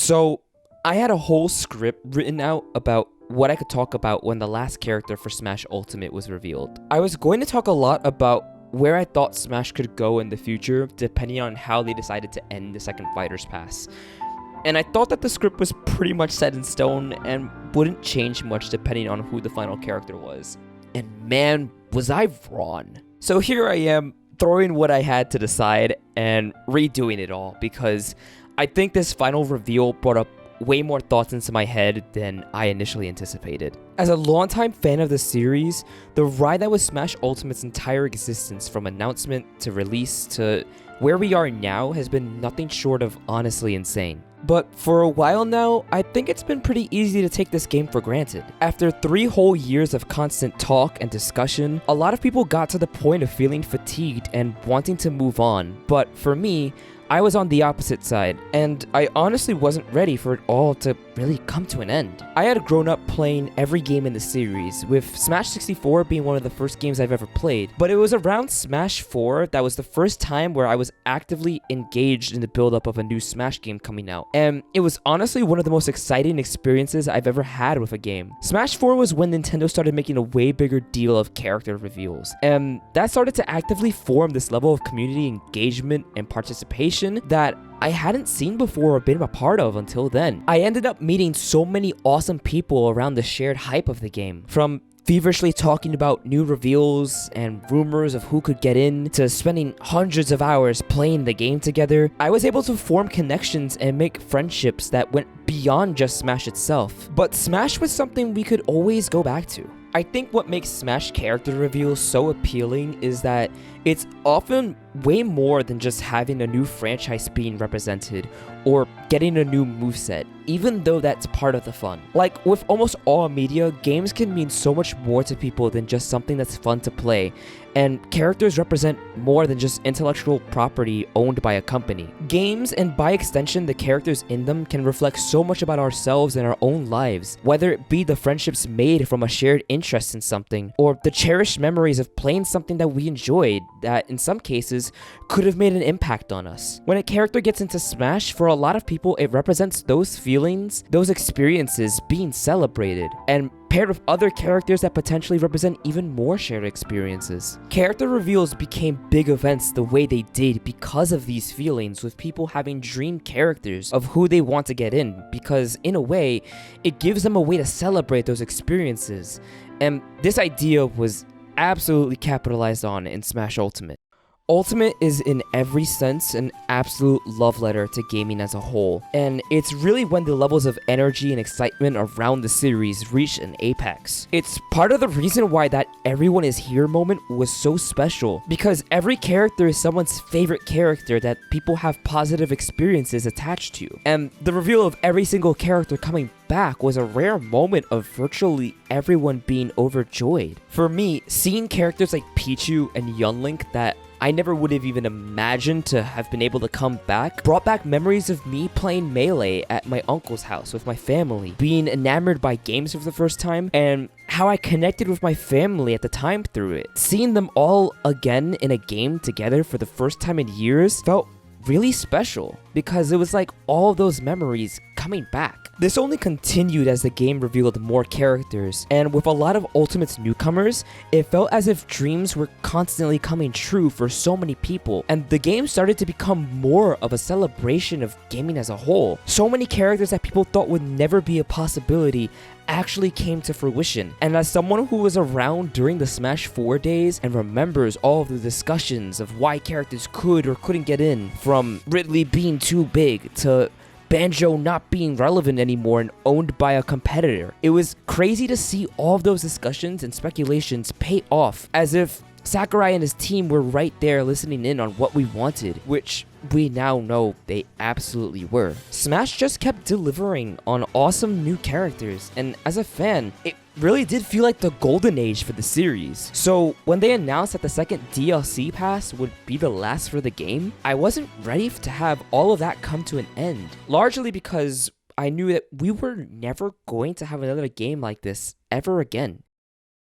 So, I had a whole script written out about what I could talk about when the last character for Smash Ultimate was revealed. I was going to talk a lot about where I thought Smash could go in the future, depending on how they decided to end the second Fighter's Pass. And I thought that the script was pretty much set in stone and wouldn't change much depending on who the final character was. And man, was I wrong. So here I am, throwing what I had to decide and redoing it all, because I think this final reveal brought up way more thoughts into my head than I initially anticipated. As a longtime fan of the series, the ride that was Smash Ultimate's entire existence, from announcement to release to where we are now, has been nothing short of honestly insane. But for a while now, I think it's been pretty easy to take this game for granted. After 3 whole years of constant talk and discussion, a lot of people got to the point of feeling fatigued and wanting to move on. But for me, I was on the opposite side, and I honestly wasn't ready for it all to really come to an end. I had grown up playing every game in the series, with Smash 64 being one of the first games I've ever played, but it was around Smash 4 that was the first time where I was actively engaged in the build-up of a new Smash game coming out, and it was honestly one of the most exciting experiences I've ever had with a game. Smash 4 was when Nintendo started making a way bigger deal of character reveals, and that started to actively form this level of community engagement and participation that I hadn't seen before or been a part of until then. I ended up meeting so many awesome people around the shared hype of the game, from feverishly talking about new reveals and rumors of who could get in, to spending hundreds of hours playing the game together. I was able to form connections and make friendships that went beyond just Smash itself. But Smash was something we could always go back to. I think what makes Smash character reveals so appealing is that it's often way more than just having a new franchise being represented or getting a new moveset, even though that's part of the fun. Like with almost all media, games can mean so much more to people than just something that's fun to play, and characters represent more than just intellectual property owned by a company. Games, and by extension the characters in them, can reflect so much about ourselves and our own lives, whether it be the friendships made from a shared interest in something, or the cherished memories of playing something that we enjoyed that in some cases could have made an impact on us. When a character gets into Smash, for a lot of people it represents those feelings, those experiences being celebrated, and paired with other characters that potentially represent even more shared experiences. Character reveals became big events the way they did because of these feelings, with people having dream characters of who they want to get in, because in a way, it gives them a way to celebrate those experiences. And this idea was absolutely capitalized on in Smash Ultimate. Ultimate is in every sense an absolute love letter to gaming as a whole, and it's really when the levels of energy and excitement around the series reached an apex. It's part of the reason why that everyone is here moment was so special, because every character is someone's favorite character that people have positive experiences attached to, and the reveal of every single character coming back was a rare moment of virtually everyone being overjoyed. For me, seeing characters like Pichu and Young Link that I never would have even imagined to have been able to come back brought back memories of me playing Melee at my uncle's house with my family, being enamored by games for the first time, and how I connected with my family at the time through it. Seeing them all again in a game together for the first time in years felt really special, because it was like all of those memories coming back. This only continued as the game revealed more characters, and with a lot of Ultimate's newcomers, it felt as if dreams were constantly coming true for so many people, and the game started to become more of a celebration of gaming as a whole. So many characters that people thought would never be a possibility actually came to fruition. And as someone who was around during the Smash 4 days and remembers all of the discussions of why characters could or couldn't get in, from Ridley being too big to Banjo not being relevant anymore and owned by a competitor, it was crazy to see all of those discussions and speculations pay off, as if Sakurai and his team were right there listening in on what we wanted, which we now know they absolutely were. Smash just kept delivering on awesome new characters, and as a fan, it really did feel like the golden age for the series. So when they announced that the second DLC pass would be the last for the game, I wasn't ready to have all of that come to an end, largely because I knew that we were never going to have another game like this ever again.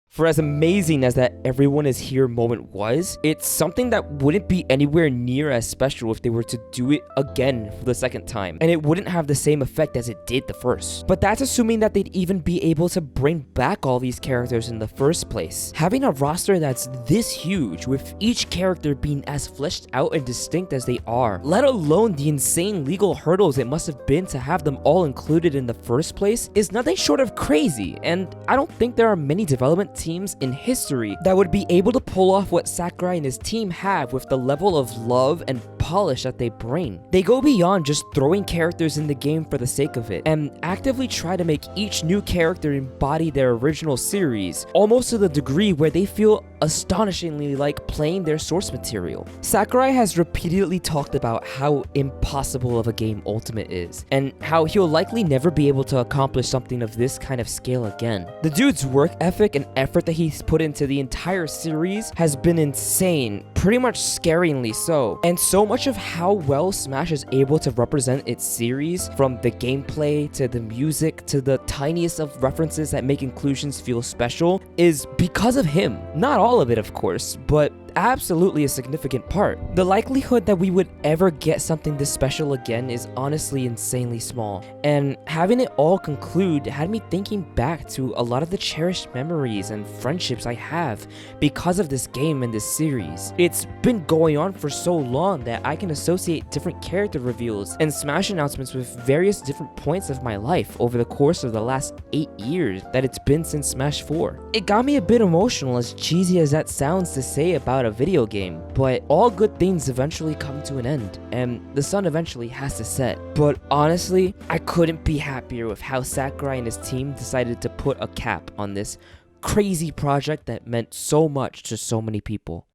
For as amazing as that everyone is here moment was, it's something that wouldn't be anywhere near as special if they were to do it again for the second time, and it wouldn't have the same effect as it did the first. But that's assuming that they'd even be able to bring back all these characters in the first place. Having a roster that's this huge, with each character being as fleshed out and distinct as they are, let alone the insane legal hurdles it must have been to have them all included in the first place, is nothing short of crazy, and I don't think there are many development teams in history that would be able to pull off what Sakurai and his team have with the level of love and polish that they bring. They go beyond just throwing characters in the game for the sake of it, and actively try to make each new character embody their original series, almost to the degree where they feel astonishingly like playing their source material. Sakurai has repeatedly talked about how impossible of a game Ultimate is, and how he'll likely never be able to accomplish something of this kind of scale again. The dude's work ethic and effort that he's put into the entire series has been insane, pretty much scaringly so, and so much of how well Smash is able to represent its series, from the gameplay to the music to the tiniest of references that make inclusions feel special, is because of him. Not all of it, of course, but absolutely a significant part. The likelihood that we would ever get something this special again is honestly insanely small, and having it all conclude had me thinking back to a lot of the cherished memories and friendships I have because of this game and this series. It's been going on for so long that I can associate different character reveals and Smash announcements with various different points of my life over the course of the last 8 years that it's been since Smash 4. It got me a bit emotional, as cheesy as that sounds to say about a video game, but all good things eventually come to an end, and the sun eventually has to set. But honestly, I couldn't be happier with how Sakurai and his team decided to put a cap on this crazy project that meant so much to so many people.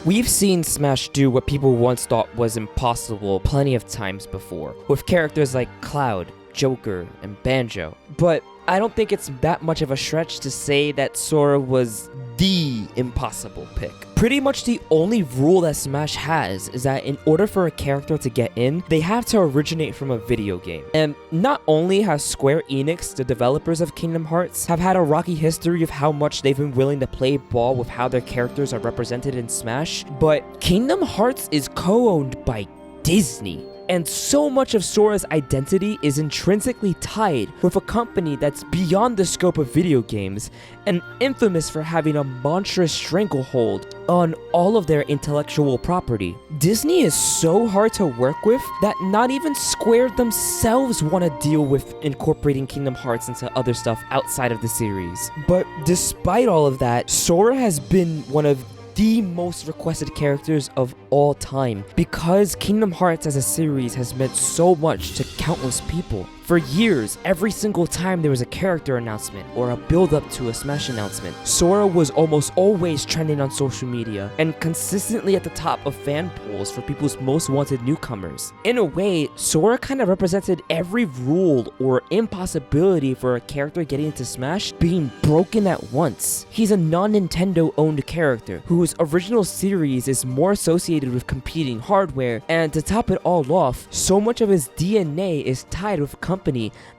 We've seen Smash do what people once thought was impossible plenty of times before, with characters like Cloud, Joker, and Banjo. But I don't think it's that much of a stretch to say that Sora was the impossible pick. Pretty much the only rule that Smash has is that in order for a character to get in, they have to originate from a video game. And not only has Square Enix, the developers of Kingdom Hearts, have had a rocky history of how much they've been willing to play ball with how their characters are represented in Smash, but Kingdom Hearts is co-owned by Disney. And so much of Sora's identity is intrinsically tied with a company that's beyond the scope of video games and infamous for having a monstrous stranglehold on all of their intellectual property. Disney is so hard to work with that not even Square themselves want to deal with incorporating Kingdom Hearts into other stuff outside of the series. But despite all of that, Sora has been one of the most requested characters of all time, because Kingdom Hearts as a series has meant so much to countless people. For years, every single time there was a character announcement or a build-up to a Smash announcement, Sora was almost always trending on social media and consistently at the top of fan polls for people's most wanted newcomers. In a way, Sora kind of represented every rule or impossibility for a character getting into Smash being broken at once. He's a non-Nintendo owned character whose original series is more associated with competing hardware, and to top it all off, so much of his DNA is tied with a company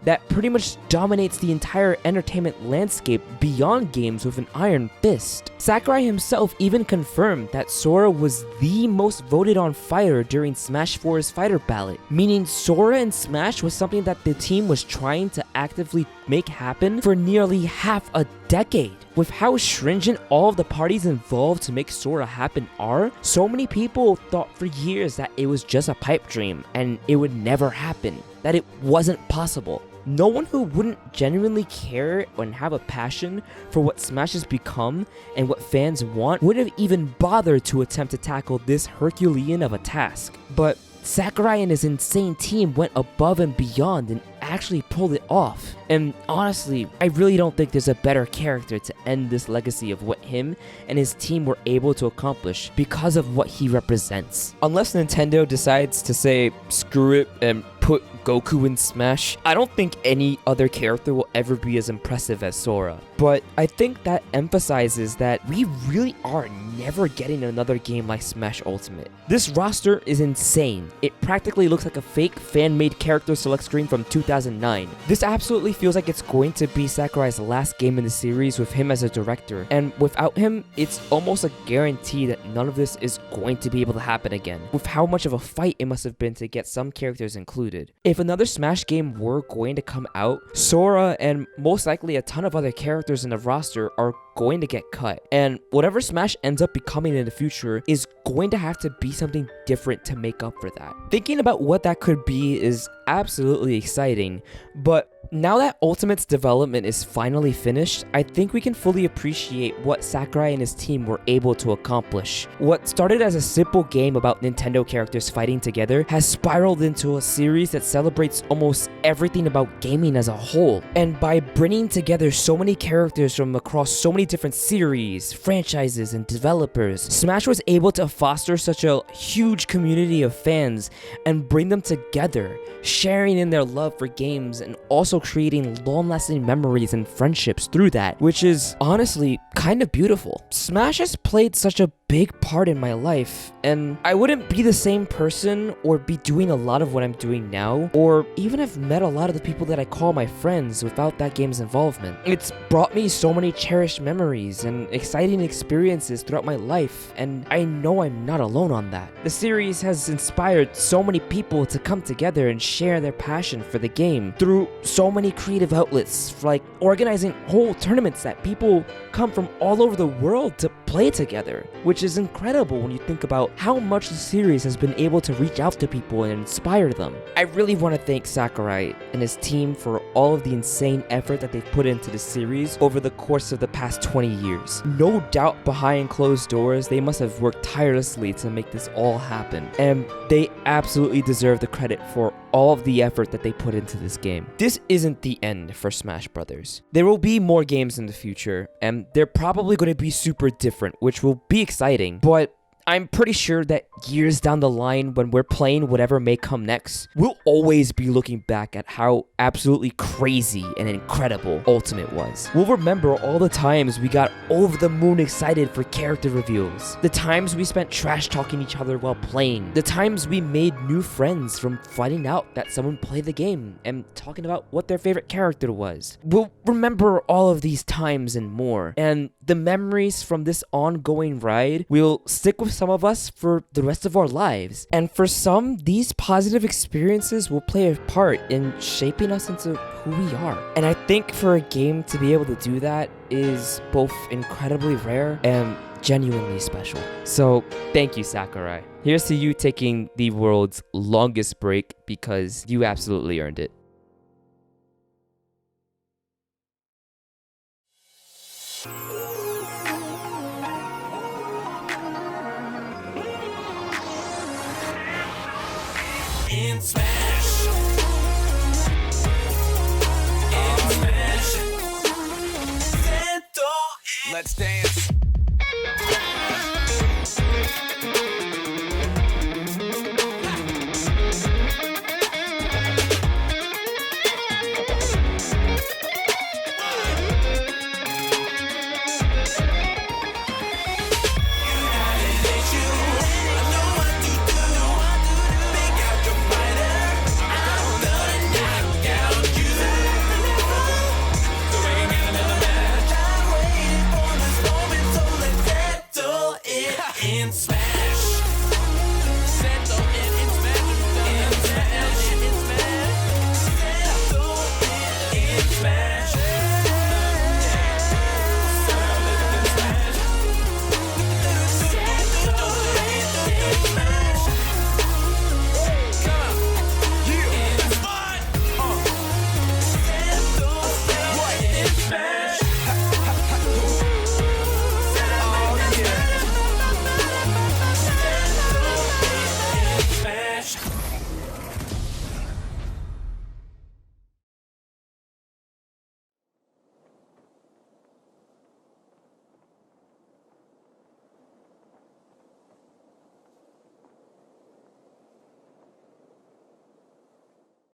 that pretty much dominates the entire entertainment landscape beyond games with an iron fist. Sakurai himself even confirmed that Sora was the most voted on fighter during Smash 4's fighter ballot, meaning Sora in Smash was something that the team was trying to actively make happen for nearly half a decade. With how stringent all of the parties involved to make Sora happen are, so many people thought for years that it was just a pipe dream and it would never happen, that it wasn't possible. No one who wouldn't genuinely care and have a passion for what Smash has become and what fans want would have even bothered to attempt to tackle this Herculean of a task. But Sakurai and his insane team went above and beyond and actually pulled it off. And honestly, I really don't think there's a better character to end this legacy of what him and his team were able to accomplish because of what he represents. Unless Nintendo decides to say screw it and put Goku in Smash, I don't think any other character will ever be as impressive as Sora. But I think that emphasizes that we really are never getting another game like Smash Ultimate. This roster is insane. It practically looks like a fake fan-made character select screen from 2009. This absolutely feels like it's going to be Sakurai's last game in the series with him as a director, and without him, it's almost a guarantee that none of this is going to be able to happen again, with how much of a fight it must have been to get some characters included. If another Smash game were going to come out, Sora and most likely a ton of other characters in the roster are going to get cut, and whatever Smash ends up becoming in the future is going to have to be something different to make up for that. Thinking about what that could be is absolutely exciting, but now that Ultimate's development is finally finished, I think we can fully appreciate what Sakurai and his team were able to accomplish. What started as a simple game about Nintendo characters fighting together has spiraled into a series that celebrates almost everything about gaming as a whole. And by bringing together so many characters from across so many different series, franchises, and developers, Smash was able to foster such a huge community of fans and bring them together, sharing in their love for games and also creating long-lasting memories and friendships through that, which is honestly kind of beautiful. Smash has played such a big part in my life, and I wouldn't be the same person or be doing a lot of what I'm doing now, or even have met a lot of the people that I call my friends without that game's involvement. It's brought me so many cherished memories and exciting experiences throughout my life, and I know I'm not alone on that. The series has inspired so many people to come together and share their passion for the game through so many creative outlets, like organizing whole tournaments that people come from all over the world to play together, which is incredible when you think about how much the series has been able to reach out to people and inspire them. I really want to thank Sakurai and his team for all of the insane effort that they've put into the series over the course of the past 20 years. No doubt behind closed doors, they must have worked tirelessly to make this all happen, and they absolutely deserve the credit for all of the effort that they put into this game. This isn't the end for Smash Brothers. There will be more games in the future, and they're probably going to be super different, which will be exciting, but I'm pretty sure that years down the line, when we're playing whatever may come next, we'll always be looking back at how absolutely crazy and incredible Ultimate was. We'll remember all the times we got over the moon excited for character reveals, the times we spent trash talking each other while playing, the times we made new friends from finding out that someone played the game and talking about what their favorite character was. We'll remember all of these times and more, and the memories from this ongoing ride will stick with some of us for the rest of our lives. And for some, these positive experiences will play a part in shaping us into who we are. And I think for a game to be able to do that is both incredibly rare and genuinely special. So thank you, Sakurai. Here's to you taking the world's longest break, because you absolutely earned it.